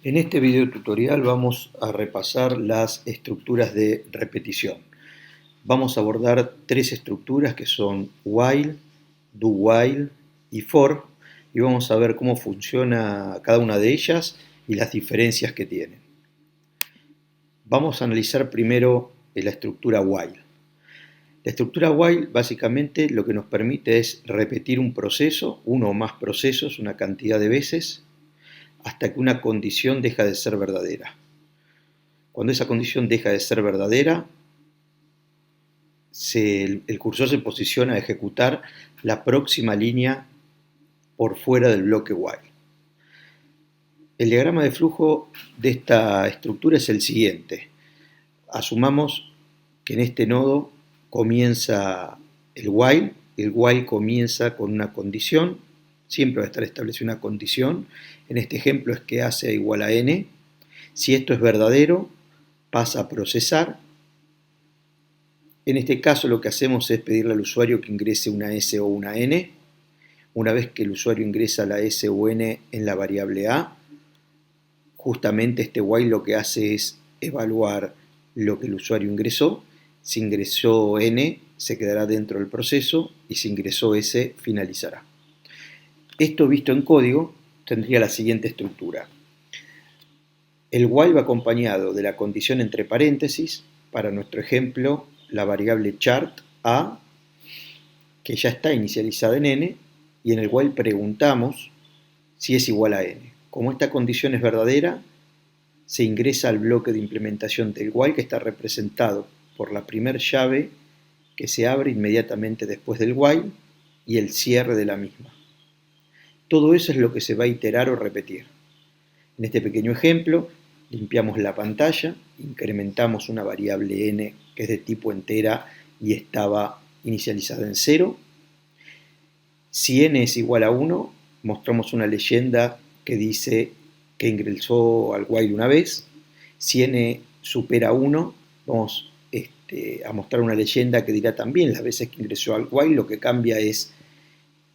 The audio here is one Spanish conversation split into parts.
En este video tutorial vamos a repasar las estructuras de repetición. Vamos a abordar tres estructuras que son while, do while y for, y vamos a ver cómo funciona cada una de ellas y las diferencias que tienen. Vamos a analizar primero la estructura while. La estructura while básicamente lo que nos permite es repetir un proceso, uno o más procesos, una cantidad de veces, hasta que una condición deja de ser verdadera. Cuando esa condición deja de ser verdadera, el cursor se posiciona a ejecutar la próxima línea por fuera del bloque while. El diagrama de flujo de esta estructura es el siguiente. Asumamos que en este nodo comienza el while comienza con una condición, siempre va a estar establecida una condición. En este ejemplo es que hace igual a n. Si esto es verdadero, pasa a procesar. En este caso lo que hacemos es pedirle al usuario que ingrese una S o una N. Una vez que el usuario ingresa la S o N en la variable A, justamente este while lo que hace es evaluar lo que el usuario ingresó. Si ingresó N, se quedará dentro del proceso, y si ingresó S, finalizará. Esto visto en código tendría la siguiente estructura. El while va acompañado de la condición entre paréntesis, para nuestro ejemplo, la variable chart A, que ya está inicializada en n, y en el while preguntamos si es igual a n. Como esta condición es verdadera, se ingresa al bloque de implementación del while, que está representado por la primera llave que se abre inmediatamente después del while y el cierre de la misma. Todo eso es lo que se va a iterar o repetir. En este pequeño ejemplo, limpiamos la pantalla, incrementamos una variable n que es de tipo entera y estaba inicializada en 0. Si n es igual a 1, mostramos una leyenda que dice que ingresó al while una vez. Si n supera 1, vamos a mostrar una leyenda que dirá también las veces que ingresó al while. Lo que cambia es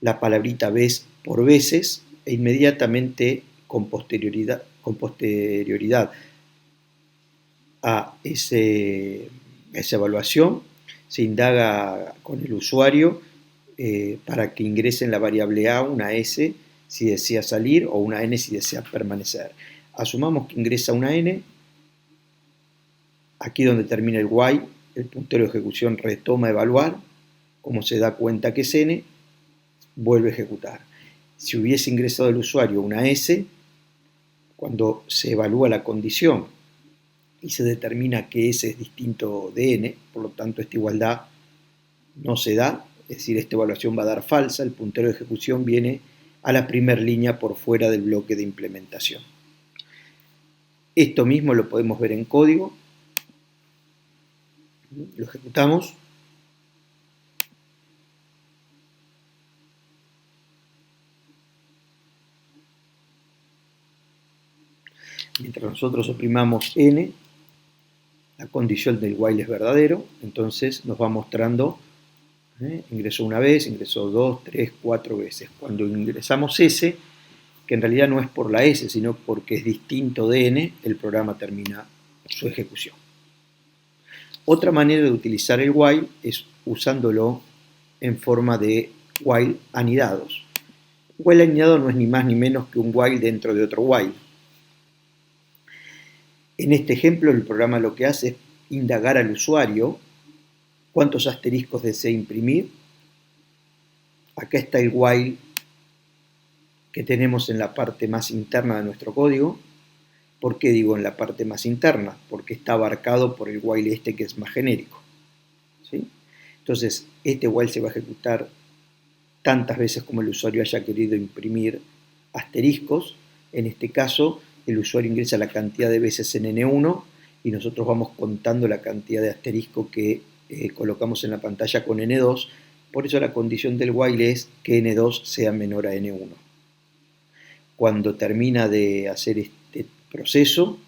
la palabrita vez por veces, e inmediatamente con posterioridad a esa evaluación se indaga con el usuario para que ingrese en la variable A una S si desea salir o una N si desea permanecer. Asumamos que ingresa una N. Aquí donde termina el while, el puntero de ejecución retoma evaluar. Como se da cuenta que es N, vuelve a ejecutar. Si hubiese ingresado el usuario una S, cuando se evalúa la condición y se determina que S es distinto de N, por lo tanto esta igualdad no se da, es decir, esta evaluación va a dar falsa, el puntero de ejecución viene a la primera línea por fuera del bloque de implementación. Esto mismo lo podemos ver en código. Lo ejecutamos. Mientras nosotros oprimamos n, la condición del while es verdadero, entonces nos va mostrando, ingresó una vez, ingresó 2, 3, 4 veces. Cuando ingresamos S, que en realidad no es por la S, sino porque es distinto de n, el programa termina su ejecución. Otra manera de utilizar el while es usándolo en forma de while anidados. While anidado no es ni más ni menos que un while dentro de otro while. En este ejemplo, el programa lo que hace es indagar al usuario cuántos asteriscos desea imprimir. Acá está el while que tenemos en la parte más interna de nuestro código. ¿Por qué digo en la parte más interna? Porque está abarcado por el while este que es más genérico. ¿Sí? Entonces, este while se va a ejecutar tantas veces como el usuario haya querido imprimir asteriscos. En este caso, el usuario ingresa la cantidad de veces en N1 y nosotros vamos contando la cantidad de asterisco que colocamos en la pantalla con N2. Por eso la condición del while es que N2 sea menor a N1. Cuando termina de hacer este proceso,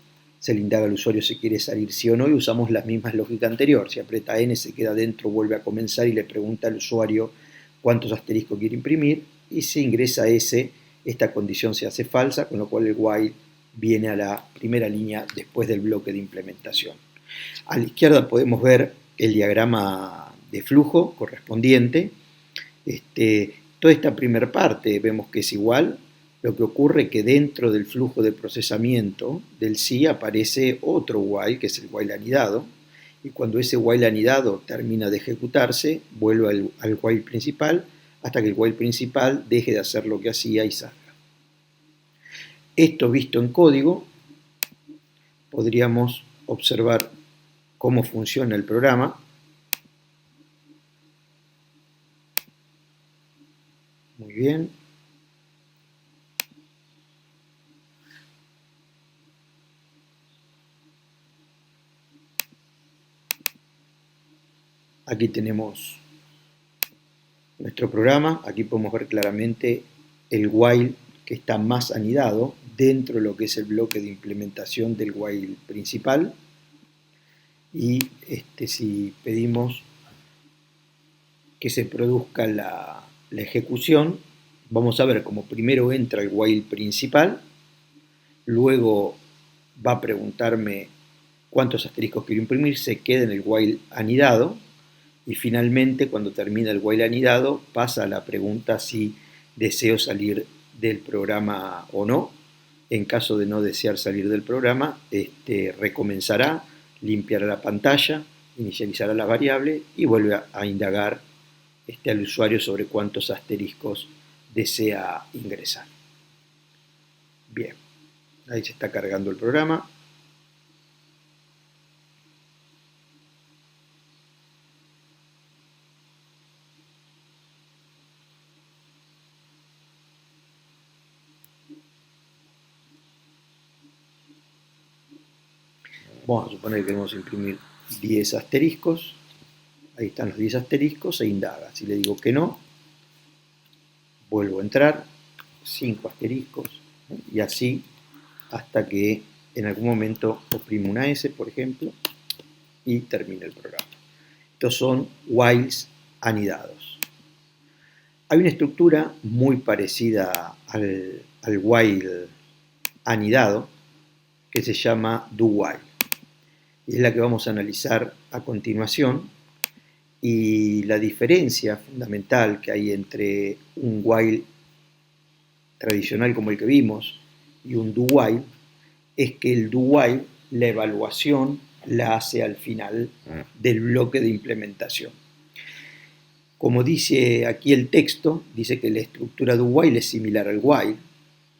se le indaga al usuario si quiere salir sí o no y usamos las mismas lógicas anteriores. Si aprieta N, se queda dentro, vuelve a comenzar y le pregunta al usuario cuántos asteriscos quiere imprimir, y si ingresa S, esta condición se hace falsa, con lo cual el while viene a la primera línea después del bloque de implementación. A la izquierda podemos ver el diagrama de flujo correspondiente. Toda esta primera parte vemos que es igual. Lo que ocurre es que dentro del flujo de procesamiento del sí aparece otro while, que es el while anidado, y cuando ese while anidado termina de ejecutarse, vuelve al while principal hasta que el while principal deje de hacer lo que hacía y salga. Esto visto en código, podríamos observar cómo funciona el programa. Muy bien. Aquí tenemos nuestro programa. Aquí podemos ver claramente el while que está más anidado dentro de lo que es el bloque de implementación del while principal. Y si pedimos que se produzca la ejecución, vamos a ver como primero entra el while principal, luego va a preguntarme cuántos asteriscos quiero imprimir, se queda en el while anidado, y finalmente cuando termina el while anidado pasa a la pregunta si deseo salir del programa o no. En caso de no desear salir del programa, recomenzará, limpiará la pantalla, inicializará la variable y vuelve a indagar al usuario sobre cuántos asteriscos desea ingresar. Bien, ahí se está cargando el programa. Vamos a suponer que queremos imprimir 10 asteriscos. Ahí están los 10 asteriscos e indaga. Si le digo que no, vuelvo a entrar, 5 asteriscos, y así hasta que en algún momento oprimo una S, por ejemplo, y termine el programa. Estos son whiles anidados. Hay una estructura muy parecida al while anidado que se llama do while. Y es la que vamos a analizar a continuación. Y la diferencia fundamental que hay entre un while tradicional como el que vimos y un do while es que el do while, la evaluación la hace al final del bloque de implementación. Como dice aquí el texto, dice que la estructura do while es similar al while,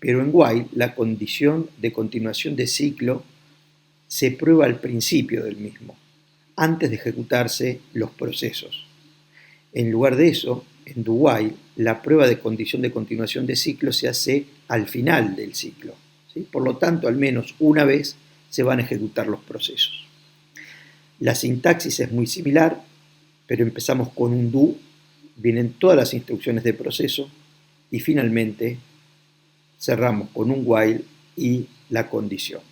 pero en while la condición de continuación de ciclo se prueba al principio del mismo, antes de ejecutarse los procesos. En lugar de eso, en do while, la prueba de condición de continuación de ciclo se hace al final del ciclo, ¿sí? Por lo tanto, al menos una vez se van a ejecutar los procesos. La sintaxis es muy similar, pero empezamos con un do, vienen todas las instrucciones de proceso y finalmente cerramos con un while y la condición.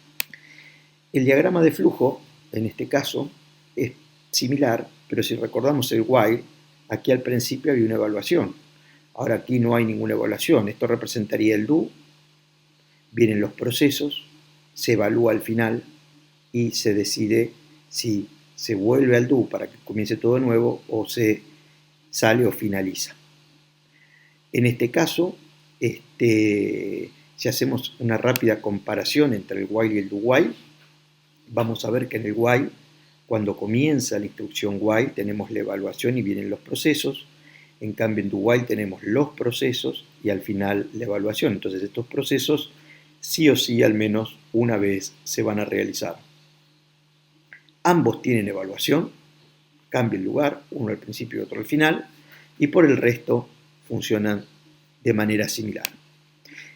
El diagrama de flujo, en este caso, es similar, pero si recordamos el while, aquí al principio había una evaluación. Ahora aquí no hay ninguna evaluación. Esto representaría el do, vienen los procesos, se evalúa al final y se decide si se vuelve al do para que comience todo de nuevo o se sale o finaliza. En este caso, si hacemos una rápida comparación entre el while y el do while, vamos a ver que en el while, cuando comienza la instrucción while, tenemos la evaluación y vienen los procesos. En cambio, en do while tenemos los procesos y al final la evaluación. Entonces, estos procesos sí o sí, al menos una vez, se van a realizar. Ambos tienen evaluación, cambia el lugar, uno al principio y otro al final, y por el resto funcionan de manera similar.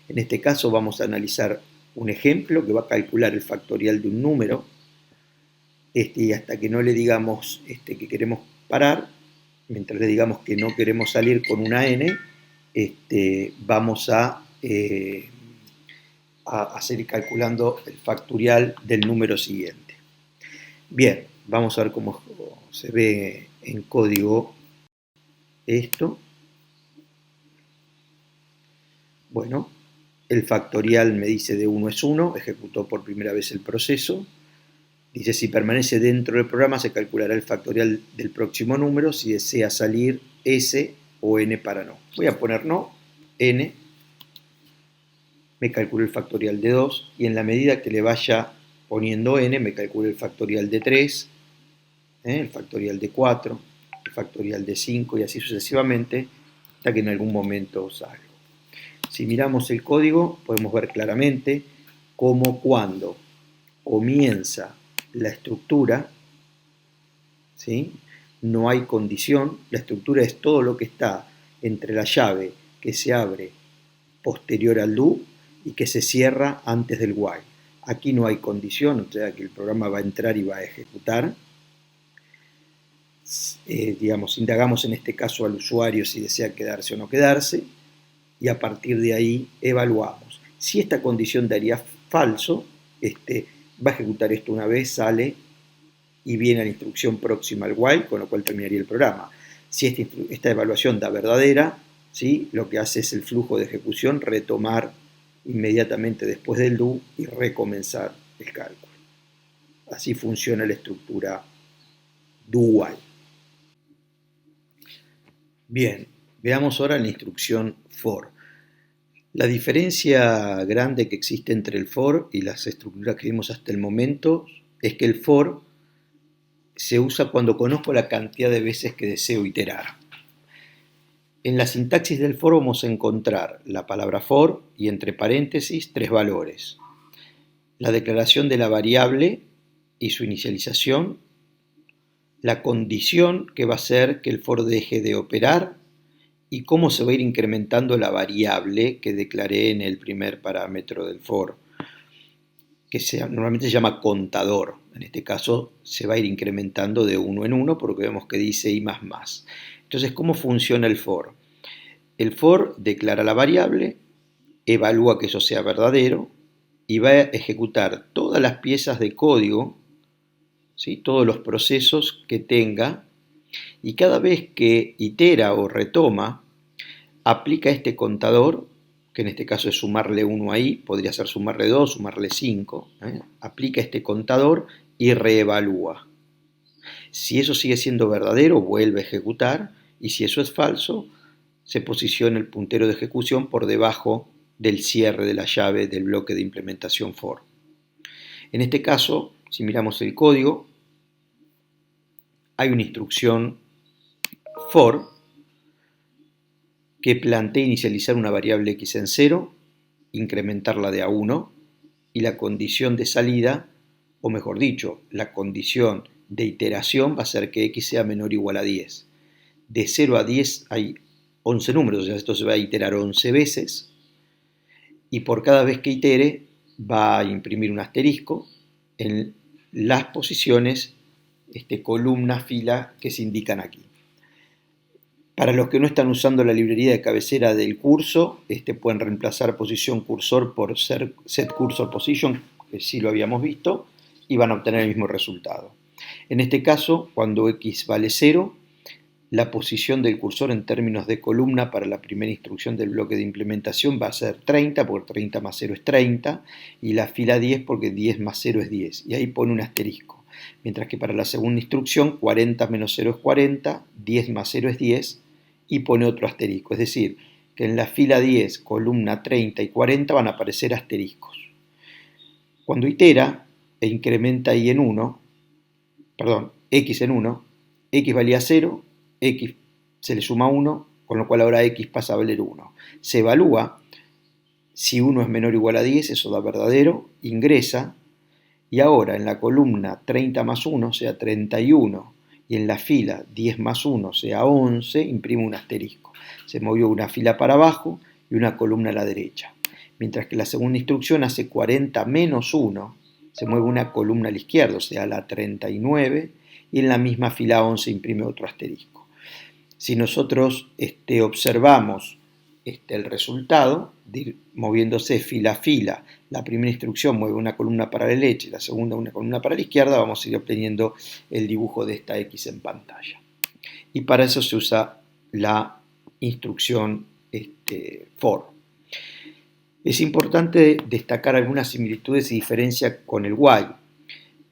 En este caso vamos a analizar un ejemplo que va a calcular el factorial de un número, y hasta que no le digamos que queremos parar, mientras le digamos que no queremos salir con una n, vamos a seguir calculando el factorial del número siguiente. Bien, vamos a ver cómo se ve en código esto. Bueno, el factorial me dice de 1 es 1, ejecutó por primera vez el proceso. Dice, si permanece dentro del programa, se calculará el factorial del próximo número, si desea salir S o N para no. Voy a poner no, N, me calculo el factorial de 2, y en la medida que le vaya poniendo N, me calculo el factorial de 3, el factorial de 4, el factorial de 5, y así sucesivamente, hasta que en algún momento salga. Si miramos el código, podemos ver claramente cómo cuando comienza la estructura, ¿sí?, no hay condición. La estructura es todo lo que está entre la llave que se abre posterior al do y que se cierra antes del while. Aquí no hay condición, o sea que el programa va a entrar y va a ejecutar. Digamos, indagamos en este caso al usuario si desea quedarse o no quedarse, y a partir de ahí evaluamos. Si esta condición daría falso, va a ejecutar esto una vez, sale y viene a la instrucción próxima al while, con lo cual terminaría el programa. Si esta evaluación da verdadera, ¿sí?, lo que hace es el flujo de ejecución retomar inmediatamente después del do y recomenzar el cálculo. Así funciona la estructura do-while. Bien, veamos ahora la instrucción for. La diferencia grande que existe entre el for y las estructuras que vimos hasta el momento es que el for se usa cuando conozco la cantidad de veces que deseo iterar. En la sintaxis del for vamos a encontrar la palabra for y entre paréntesis 3 valores. La declaración de la variable y su inicialización, la condición que va a hacer que el for deje de operar y cómo se va a ir incrementando la variable que declaré en el primer parámetro del for, que normalmente se llama contador. En este caso se va a ir incrementando de 1 en 1 porque vemos que dice i más más. Entonces, ¿cómo funciona el for? El for declara la variable, evalúa que eso sea verdadero y va a ejecutar todas las piezas de código, ¿sí?, todos los procesos que tenga, y cada vez que itera o retoma, aplica este contador, que en este caso es sumarle 1 ahí, podría ser sumarle 2, sumarle 5, aplica este contador y reevalúa. Si eso sigue siendo verdadero, vuelve a ejecutar, y si eso es falso, se posiciona el puntero de ejecución por debajo del cierre de la llave del bloque de implementación for. En este caso, si miramos el código, hay una instrucción for que plantea inicializar una variable x en 0, incrementarla de a 1, y la condición de salida, o mejor dicho, la condición de iteración va a ser que x sea menor o igual a 10. De 0 a 10 hay 11 números, o sea, esto se va a iterar 11 veces, y por cada vez que itere va a imprimir un asterisco en las posiciones, columna, fila que se indican aquí. Para los que no están usando la librería de cabecera del curso, pueden reemplazar posición cursor por set cursor position, que sí lo habíamos visto, y van a obtener el mismo resultado. En este caso, cuando x vale 0, la posición del cursor en términos de columna para la primera instrucción del bloque de implementación va a ser 30, porque 30 más 0 es 30, y la fila 10 porque 10 más 0 es 10, y ahí pone un asterisco. Mientras que para la segunda instrucción, 40 menos 0 es 40, 10 más 0 es 10, y pone otro asterisco. Es decir, que en la fila 10, columna 30 y 40 van a aparecer asteriscos. Cuando itera e incrementa y en 1, perdón, x en 1, x valía 0, x se le suma 1, con lo cual ahora x pasa a valer 1. Se evalúa si 1 es menor o igual a 10, eso da verdadero, ingresa, y ahora en la columna 30 más 1 sea 31, y en la fila 10 más 1 sea 11, imprime un asterisco. Se movió una fila para abajo y una columna a la derecha. Mientras que la segunda instrucción hace 40 menos 1, se mueve una columna a la izquierda, o sea, la 39, y en la misma fila 11 imprime otro asterisco. Si nosotros observamos el resultado, de ir moviéndose fila a fila, la primera instrucción mueve una columna para la derecha y la segunda una columna para la izquierda, vamos a ir obteniendo el dibujo de esta X en pantalla. Y para eso se usa la instrucción for. Es importante destacar algunas similitudes y diferencias con el while.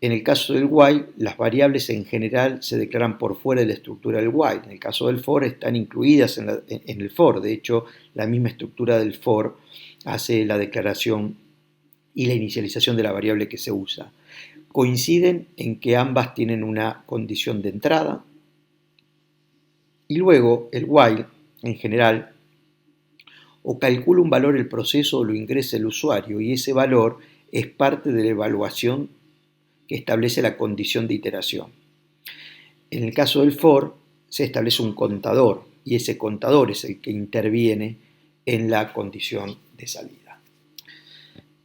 En el caso del while, las variables en general se declaran por fuera de la estructura del while. En el caso del for, están incluidas en el for. De hecho, la misma estructura del for hace la declaración y la inicialización de la variable que se usa. Coinciden en que ambas tienen una condición de entrada. Y luego, el while, en general, o calcula un valor el proceso o lo ingresa el usuario, y ese valor es parte de la evaluación que establece la condición de iteración. En el caso del for, se establece un contador, y ese contador es el que interviene en la condición de salida.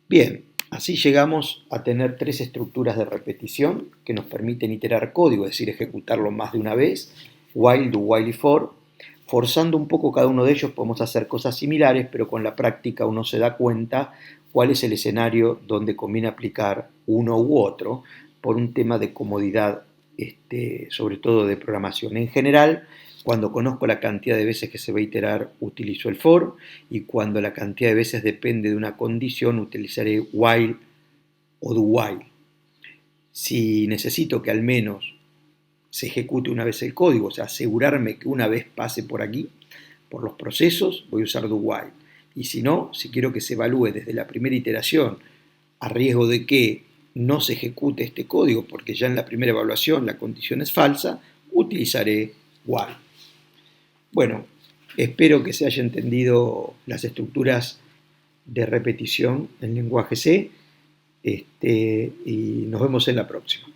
Bien, así llegamos a tener tres estructuras de repetición que nos permiten iterar código, es decir, ejecutarlo más de una vez: while, do, while y for. Forzando un poco cada uno de ellos podemos hacer cosas similares, pero con la práctica uno se da cuenta cuál es el escenario donde conviene aplicar uno u otro por un tema de comodidad, sobre todo de programación. En general, cuando conozco la cantidad de veces que se va a iterar, utilizo el for, y cuando la cantidad de veces depende de una condición, utilizaré while o do while. Si necesito que al menos se ejecute una vez el código, o sea, asegurarme que una vez pase por aquí, por los procesos, voy a usar do while. Y si no, si quiero que se evalúe desde la primera iteración, a riesgo de que no se ejecute este código, porque ya en la primera evaluación la condición es falsa, utilizaré while. Bueno, espero que se haya entendido las estructuras de repetición en lenguaje C, y nos vemos en la próxima.